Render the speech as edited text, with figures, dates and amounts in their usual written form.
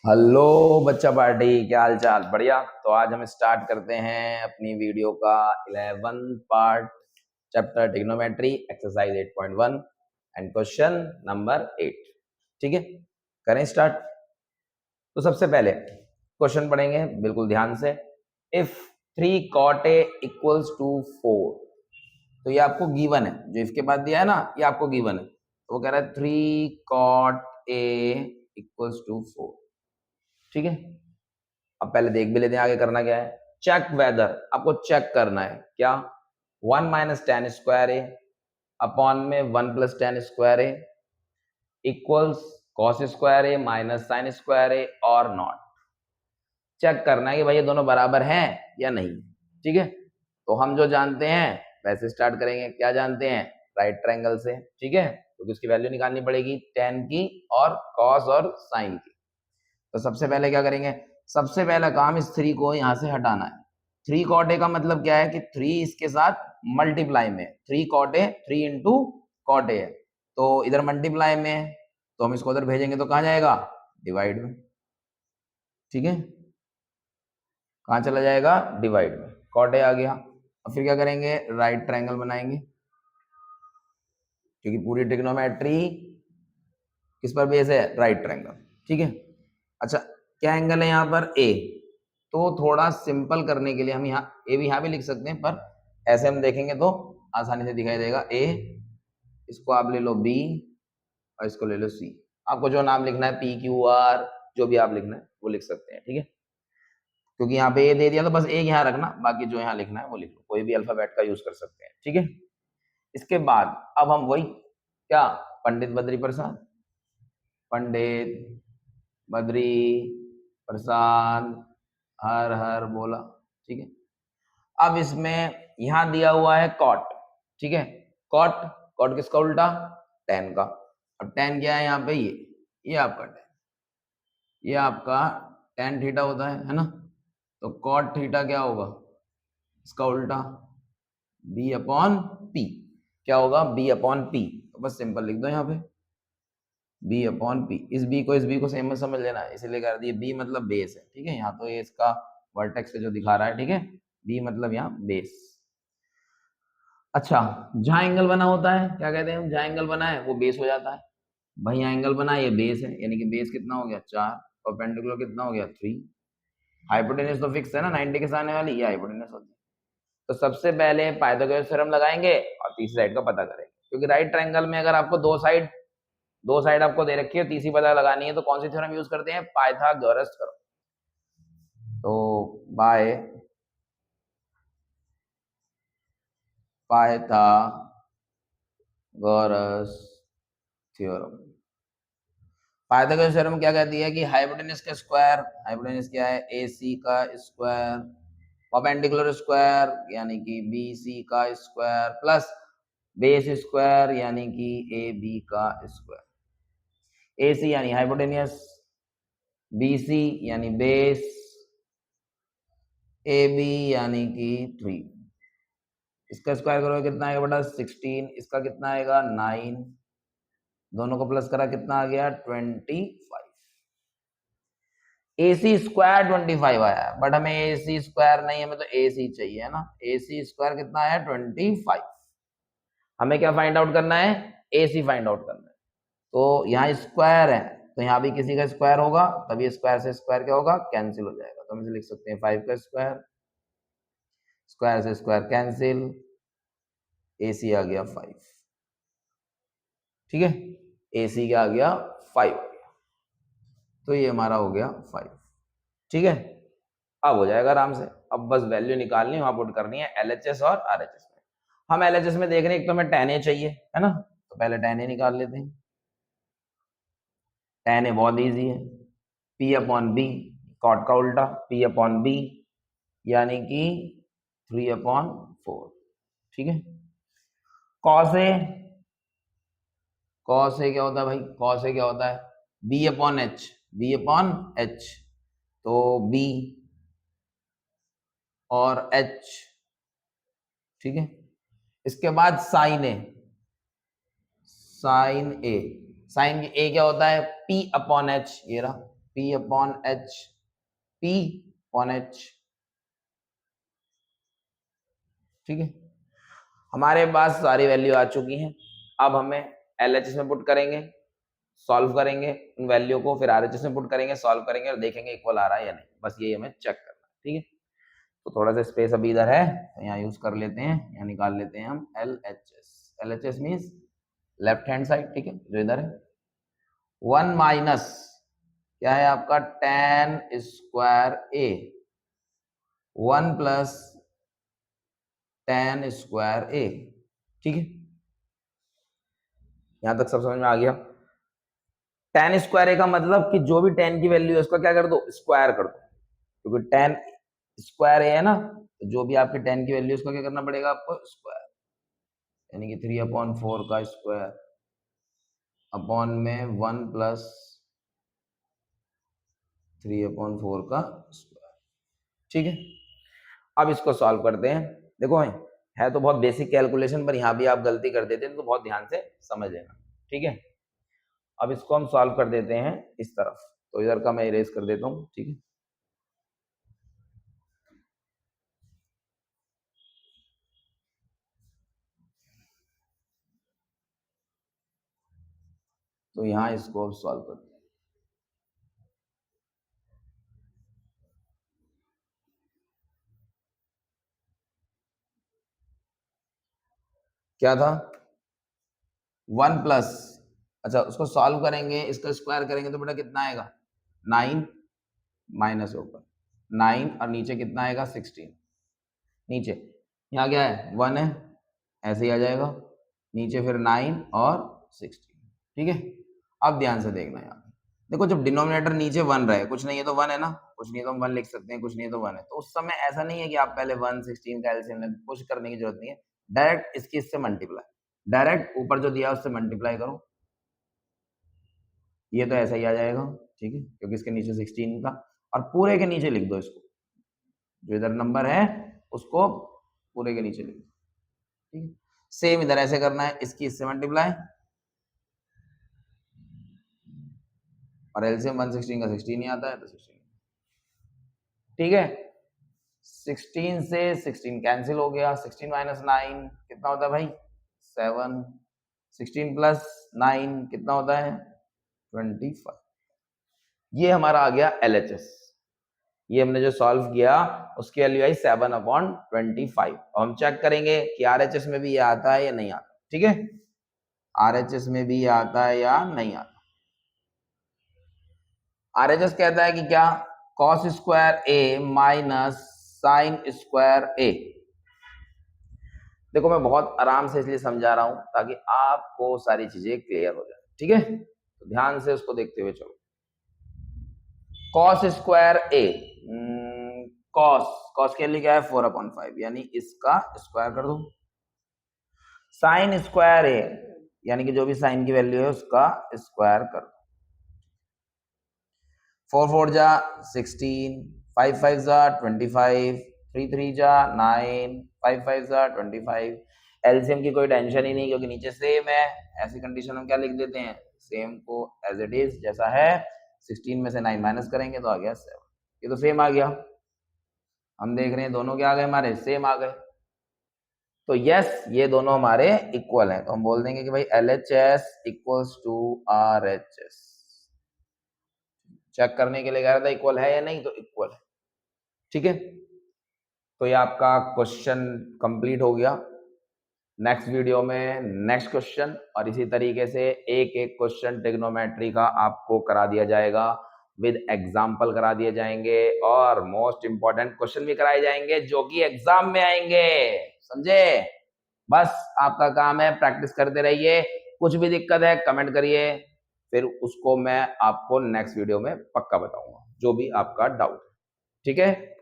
Hello बच्चा party, क्या हाल चाल? बढ़िया। तो आज हम स्टार्ट करते हैं अपनी वीडियो का 11 part chapter trigonometry exercise 8.1 and question number 8। ठीक है, करें स्टार्ट। तो सबसे पहले क्वेश्चन पढ़ेंगे बिल्कुल ध्यान से। If 3 cot a equals to 4, तो ये आपको गिवन है, जो इसके बाद दिया है ना, ये आपको गिवन है। तो वो कह रहा है 3 cot a इक्वल्स टू 4। ठीक है, अब पहले देख भी लेते हैं आगे करना क्या है। चेक वेदर, आपको चेक करना है क्या। 1 माइनस टेन स्क्वायर ए अपॉन में 1 प्लस टेन स्क्वायर ए इक्वल्स कॉस स्क्वायर ए माइनस साइन स्क्वायर ए और नॉट। चेक करना है कि भाई ये दोनों बराबर हैं या नहीं। ठीक है, तो हम जो जानते हैं वैसे स्टार्ट करेंगे। क्या जानते हैं? राइट ट्रायंगल से। ठीक है, तो इसकी वैल्यू निकालनी पड़ेगी टेन की और कॉस और साइन की। तो सबसे पहले क्या करेंगे, सबसे पहला काम इस थ्री को यहां से हटाना है। थ्री कॉट ए का मतलब क्या है कि थ्री इसके साथ मल्टीप्लाई में, three cot A, three into cot A है, तो इधर मल्टीप्लाई में है, तो हम इसको उधर भेजेंगे तो कहाँ जाएगा? डिवाइड में। ठीक है, कहाँ चला जाएगा? डिवाइड में। कॉट ए आ गया। और फिर क्या करेंगे? राइट ट्रायंगल बनाएंगे, क्योंकि पूरी ट्रिग्नोमेट्री किस पर बेस है? Right triangle. ठीक है, अच्छा क्या एंगल है यहाँ पर? ए। तो थोड़ा सिंपल करने के लिए हम यहाँ ए भी यहाँ भी लिख सकते हैं, पर ऐसे हम देखेंगे तो आसानी से दिखाई देगा। ए, इसको आप ले लो बी और इसको ले लो सी। आपको जो नाम लिखना है, पी क्यू आर, जो भी आप लिखना है वो लिख सकते हैं। ठीक है, क्योंकि यहाँ पे ए दे दिया तो बस एक यहाँ रखना, बाकी जो यहाँ लिखना है वो लिख लो, कोई भी अल्फाबेट का यूज कर सकते हैं। ठीक है, इसके बाद अब हम वही क्या, पंडित बद्री प्रसाद, पंडित बद्री प्रसाद हर हर बोला। ठीक है, अब इसमें यहां दिया हुआ है कॉट। ठीक है, कॉट, कॉट किसका उल्टा? टेन का। अब टेन क्या है यहाँ पे? ये आपका टेन, ये आपका टेन थीटा होता है ना। तो कॉट थीटा क्या होगा? इसका उल्टा बी अपॉन पी। क्या होगा? B upon P. तो बस सिंपल लिख दो यहाँ पे बी अपॉन पी। इस बी को सेम में समझ लेना है, इसीलिए कर दिए। बी मतलब बेस है। ठीक है, यहाँ तो ये इसका वर्टेक्स से जो दिखा रहा है। ठीक है, बी मतलब यहाँ बेस। अच्छा, जहां एंगल बना होता है क्या कहते हैं हम? जहां एंगल बना है वो बेस हो जाता है। भाई यहाँ एंगल बना है, ये बेस है, यानी कि बेस कितना हो गया? 4। परपेंडिकुलर कितना हो गया? 3। हाइपोटेन्यूज तो फिक्स है ना, 90 के सामने वाली, ये हाइपोटेन्यूज होती है। तो सबसे पहले पाइथागोरस थ्योरम लगाएंगे और तीसरी साइड का पता करेंगे, क्योंकि राइट ट्रायंगल में अगर आपको दो साइड आपको दे रखी है, तीसरी पता लगानी है, तो कौन सी थ्योरम यूज करते हैं? Pythagoras theorem. तो by Pythagoras theorem. Pythagoras theorem क्या कहती है कि हाइपोटेन्यूज का स्क्वायर, हाइपोटेन्यूज क्या है? AC का स्क्वायर, परपेंडिकुलर स्क्वायर यानी कि BC का स्क्वायर, प्लस बेस स्क्वायर यानी कि AB का स्क्वायर। AC यानी हाइपोटेन्यूज, BC यानी बेस, AB यानी कि 3। इसका स्क्वायर करोगे कितना आएगा बेटा? 16। इसका कितना आएगा? 9। दोनों को प्लस करा कितना आ गया? 25। AC स्क्वायर 25 आया है, बट हमें AC स्क्वायर नहीं, हमें तो AC चाहिए है ना। AC स्क्वायर कितना आया? 25। हमें क्या फाइंड आउट करना है? AC फाइंड आउट करना है। तो यहाँ स्क्वायर है, तो यहाँ भी किसी का स्क्वायर होगा, तभी स्क्वायर से स्क्वायर क्या होगा? कैंसिल हो जाएगा। तो हम इसे लिख सकते हैं 5 का स्क्वायर, स्क्वायर से स्क्वायर कैंसिल, AC आ गया 5। ठीक है, AC क्या आ गया? 5 आ गया। तो ये हमारा हो गया 5। ठीक है, अब हो जाएगा आराम से। अब बस वैल्यू निकालनी, वहां पुट करनी है LHS और RHS में। हम LHS में देख रहे हैं, एक तो हमें tan A चाहिए है ना, तो पहले tan A निकाल लेते हैं। tan A बहुत इजी है, P अपॉन बी, कॉट का उल्टा P अपॉन बी यानी कि 3/4। ठीक है, cos A, cos A क्या होता है भाई? cos A क्या होता है? B upon H, B upon H, तो B और H। ठीक है, इसके बाद साइन ए, साइन ए, साइन ए क्या होता है? P अपॉन H, ये रहा P upon H, P upon H, ठीक है। हमारे पास सारी वैल्यू आ चुकी हैं। अब हमें LHS में पुट करेंगे, सॉल्व करेंगे उन वैल्यू को, फिर RHS में पुट करेंगे, सॉल्व करेंगे और देखेंगे इक्वल आ रहा है या नहीं। बस यही हमें चेक करना है, ठीक है। तो थोड़ा सा स्पेस अभी इधर है तो यहाँ यूज कर लेते हैं, यहाँ निकाल लेते हैं हम LHS। LHS means left hand side, ठीक है, जो इधर है। 1 माइनस क्या है आपका tan square A, 1 plus tan square A, ठीक है। यहां तक सब समझ में आ गया। tan स्क्वायर A का मतलब कि जो भी tan की वैल्यू है उसका क्या कर दो, स्क्वायर कर दो, क्योंकि tan स्क्वायर A है ना, तो जो भी आपके tan की वैल्यू उसका क्या करना पड़ेगा आपको, स्क्वायर, यानी कि 3/4 का स्क्वायर अपॉन में 1 प्लस 3/4 का स्क्वायर, ठीक है। अब इसको सॉल्व करते हैं। देखो है तो बहुत बेसिक कैलकुलेशन, पर यहाँ भी आप गलती कर देते हैं तो बहुत ध्यान से समझ लेना, ठीक है। अब इसको हम सॉल्व कर देते हैं इस तरफ, तो इधर का मैं इरेज कर देता हूँ, ठीक है। तो यहाँ इसको अब सॉल्व करते हैं। क्या था 1 प्लस, अच्छा उसको सॉल्व करेंगे, इसका स्क्वायर करेंगे तो बेटा कितना आएगा 9 माइनस ऊपर 9 और नीचे कितना आएगा 16, नीचे यहाँ क्या है 1 है, ऐसे ही आ जाएगा, नीचे फिर 9 और 16, ठीक है। अब ध्यान से देखना यहाँ, देखो जब डिनोमिनेटर नीचे 1 रहे, कुछ नहीं है तो 1 है ना, कुछ नहीं तो हम 1 लिख सकते हैं, कुछ नहीं तो 1 है, तो उस समय ऐसा नहीं है कि आप पहले 1 16 का एलसीएम लें, कुछ करने की जरूरत नहीं है, डायरेक्ट इसकी इससे मल्टीप्लाई, डायरेक्ट ऊपर जो दिया उससे मल्टीप्लाई करो, ये तो ऐसा ही आ जाएगा, ठीक है, क्योंकि इसके नीचे 16 था, और पूरे के नीचे लिख दो इसको, जो इधर नंबर है उसको पूरे के नीचे लिख दो, ठीक है। सेम इधर ऐसे करना है, इसकी इससे मल्टीप्लाई, और एलसीएम 116 का 16 ही आता है तो 16, ठीक है। 16 से 16 कैंसिल हो गया, 16 माइनस 9 कितना होता है भाई 7, 16 प्लस 9 कितना होता है 25, ये हमारा आ गया LHS। ये हमने जो सॉल्व किया उसकी वैल्यू आई 7/25। हम चेक करेंगे कि RHS में भी ये आता है या नहीं आता, ठीक है, RHS में भी ये आता है या नहीं आता। RHS कहता है कि क्या cos square A minus sine square A। देखो मैं बहुत आराम से इसलिए समझा रहा हूं ताकि आपको सारी चीजें क्लियर हो जाए, ठीक है, तो ध्यान से उसको देखते हुए चलो। cos स्क्वायर A, cos के लिए क्या है 4/5, यानी इसका स्क्वायर कर दो। साइन स्क्वायर A यानी कि जो भी साइन की वैल्यू है उसका स्क्वायर कर दो। 4 4 जा 16, 5 5 जा 25, 3 3 जा 9, 5 5 जा 25। एलसीएम की कोई टेंशन ही नहीं क्योंकि नीचे सेम है, ऐसी कंडीशन में क्या लिख देते हैं, सेम को एज इट इज जैसा है, 16 में से 9 माइनस करेंगे तो आ गया 7, ये तो सेम आ गया। हम देख रहे हैं दोनों क्या आ गए हमारे, सेम आ गए, तो यस ये दोनों हमारे इक्वल हैं, तो हम बोल देंगे कि भाई LHS equals to RHS। Check करने के लिए कह रहा था इक्वल है या नहीं, तो इक्वल है, ठीक है। तो ये आपका क्वेश्चन कंप्लीट हो गया। नेक्स्ट वीडियो में नेक्स्ट क्वेश्चन, और इसी तरीके से एक एक क्वेश्चन ट्रिग्नोमेट्री का आपको करा दिया जाएगा, विद एग्जाम्पल करा दिए जाएंगे, और मोस्ट इंपॉर्टेंट क्वेश्चन भी कराए जाएंगे जो कि एग्जाम में आएंगे, समझे। बस आपका काम है प्रैक्टिस करते रहिए, कुछ भी दिक्कत है कमेंट करिए, फिर उसको मैं आपको नेक्स्ट वीडियो में पक्का बताऊंगा जो भी आपका डाउट है, ठीक है।